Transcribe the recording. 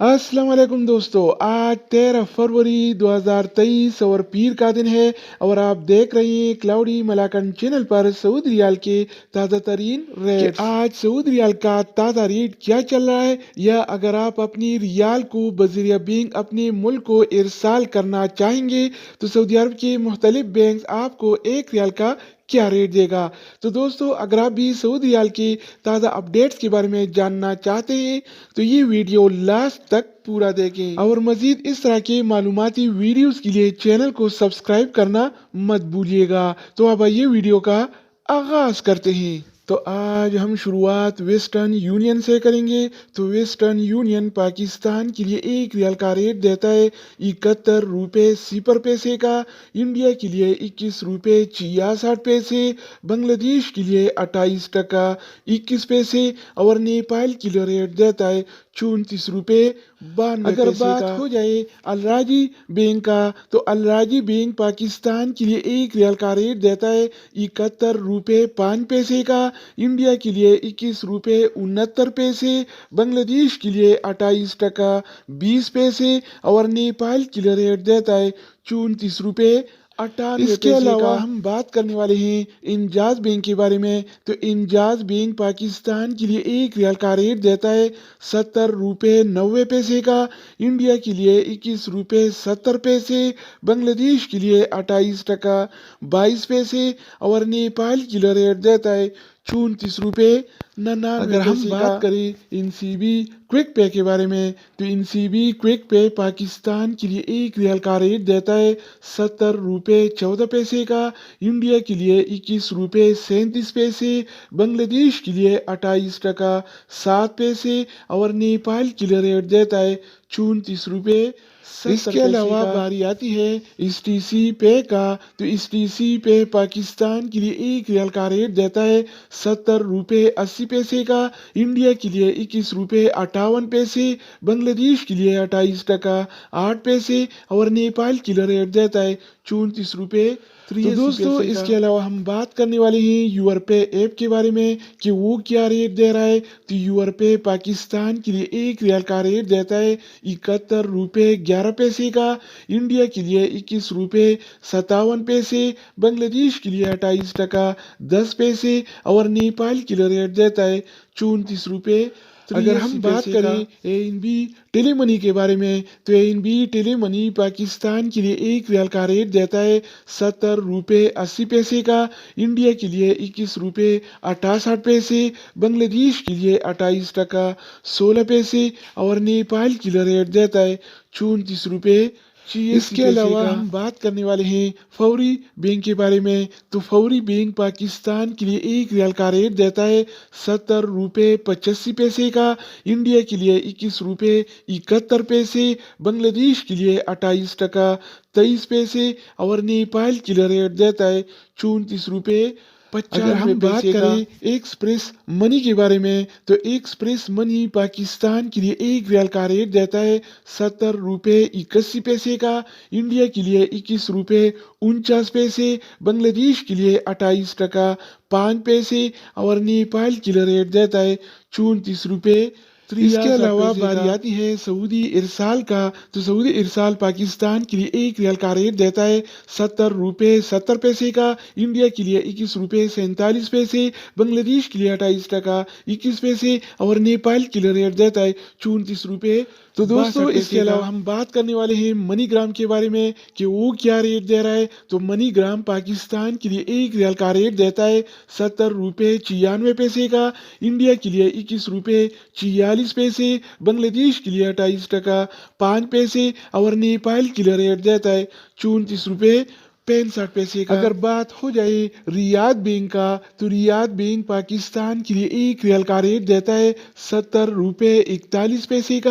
अस्सलाम वालेकुम दोस्तों। आज 13 फरवरी 2023 और पीर का दिन है और आप देख रहे हैं क्लाउडी मलाकन चैनल पर सऊदी रियाल के ताज़ा तरीन रेट्स। आज सऊदी रियाल का ताज़ा रेट क्या चल रहा है, या अगर आप अपनी रियाल को बज़रिया बैंक अपने मुल्क को इरसाल करना चाहेंगे तो सऊदी अरब के मुख्तलिफ बैंक आपको एक रियाल का क्या रेट देगा। तो दोस्तों, अगर आप भी सऊदी रियाल के ताज़ा अपडेट्स के बारे में जानना चाहते हैं तो ये वीडियो लास्ट तक पूरा देखें, और मजीद इस तरह के मालूमाती वीडियोस के लिए चैनल को सब्सक्राइब करना मत भूलिएगा। तो अब आइए वीडियो का आगाज करते हैं। तो आज हम शुरुआत वेस्टर्न यूनियन से करेंगे। तो वेस्टर्न यूनियन पाकिस्तान के लिए एक रियाल का रेट देता है 71 रुपये 0 पैसे का, इंडिया के लिए 21 रुपये 66 पैसे, बांग्लादेश के लिए 28 टका 21 पैसे और नेपाल के लिए रेट देता है 34 रुपये 92 अगर बात हो जाए अलराजी बैंक का, तो अलराजी बैंक पाकिस्तान के लिए एक रियाल का रेट देता है 71 रुपये 5 पैसे का, इंडिया के लिए 21 रुपये 69 पैसे, बांग्लादेश के लिए 28 टका 20 पैसे और नेपाल के लिए रेट देता है 34 रुपये 98 इसके अलावा हम बात करने वाले हैं इंजाज बैंक के बारे में। तो इंजाज बैंक पाकिस्तान के लिए एक रियाल का रेट देता है 70 रुपये 90 पैसे का, इंडिया के लिए 21 रुपये 70 पैसे, बांग्लादेश के लिए 28 टका 22 पैसे और नेपाल के लिए रेट देता है 34 रुपये 99। अगर हम बात करें इनसीबी क्विक पे के बारे में, तो इनसीबी क्विक पे पाकिस्तान के लिए एक रियाल का रेट देता है 70 रुपये 14 पैसे का, इंडिया के लिए 21 रुपये 37 पैसे, बांग्लादेश के लिए 28 टका 7 पैसे और नेपाल के लिए रेट देता है 34 रुपये। इसके अलावा बारी आती है STC पे का। तो STC पे पाकिस्तान के लिए एक रियाल का रेट देता है 70 रुपये 80 पैसे का, इंडिया के लिए 21 रुपये 58 पैसे, बांग्लादेश के लिए 28 टका 8 पैसे और नेपाल के लिए रेट देता है 34 रुपये। तो दोस्तों, इसके अलावा हम बात करने वाले हैं यूरपे ऐप के बारे में कि वो क्या रेट दे रहा है। तो यूरपे पाकिस्तान के लिए एक रियाल का रेट देता है 71 रुपये 11 पैसे का, इंडिया के लिए 21 रुपये 57 पैसे, बांग्लादेश के लिए 28 टका 10 पैसे और नेपाल के लिए रेट देता है 34 रुपये। अगर हम बात करें ANB टेलीमनी के बारे में, तो ANB टेलीमनी पाकिस्तान के लिए एक रियाल का रेट देता है 70 रुपये 80 पैसे का, इंडिया के लिए 21 रुपये 68 पैसे, बांग्लादेश के लिए 28 टका 16 पैसे और नेपाल के लिए रेट देता है 34 रुपये। इसके अलावा हम बात करने वाले हैं फौरी बैंक के बारे में। तो फौरी बैंक पाकिस्तान के लिए एक रियाल का रेट देता है 70 रुपये 85 पैसे का, इंडिया के लिए 21 रुपये 71 पैसे, बांग्लादेश के लिए 28 टका 23 पैसे और नेपाल के लिए रेट देता है 34 रुपये 95। अगर हम बात करें एक्सप्रेस मनी के बारे में, तो एक्सप्रेस मनी पाकिस्तान के लिए एक रियाल का रेट देता है 70 रुपये 81 पैसे का, इंडिया के लिए 21 रुपये 49 पैसे, बांग्लादेश के लिए 28 टका 5 पैसे और नेपाल के लिए रेट देता है 34 रुपये। इसके अलावा बारी आती है सऊदी इरसाल का। तो सऊदी इरसाल पाकिस्तान के लिए एक रियाल का रेट देता है 70 रुपये 70 पैसे का, इंडिया के लिए 21 रुपये 47 पैसे, बांग्लादेश के लिए 28 टका 21 पैसे और नेपाल के लिए रेट देता है 34 रुपये। तो दोस्तों, इसके अलावा हम बात करने वाले हैं मनीग्राम के बारे में कि वो क्या रेट दे रहा है। तो मनीग्राम पाकिस्तान के लिए एक रियाल का रेट देता है 70 रुपये 96 पैसे का, इंडिया के लिए 21 रुपये 46 पैसे, बांग्लादेश के लिए 28 टका 5 पैसे और नेपाल के लिए रेट देता है 34 रुपये 65 पैसे का। अगर बात हो जाए रियाद बैंक का, तो रियाद बैंक पाकिस्तान के लिए एक रियाल का रेट देता है 70 रुपये 41 पैसे का,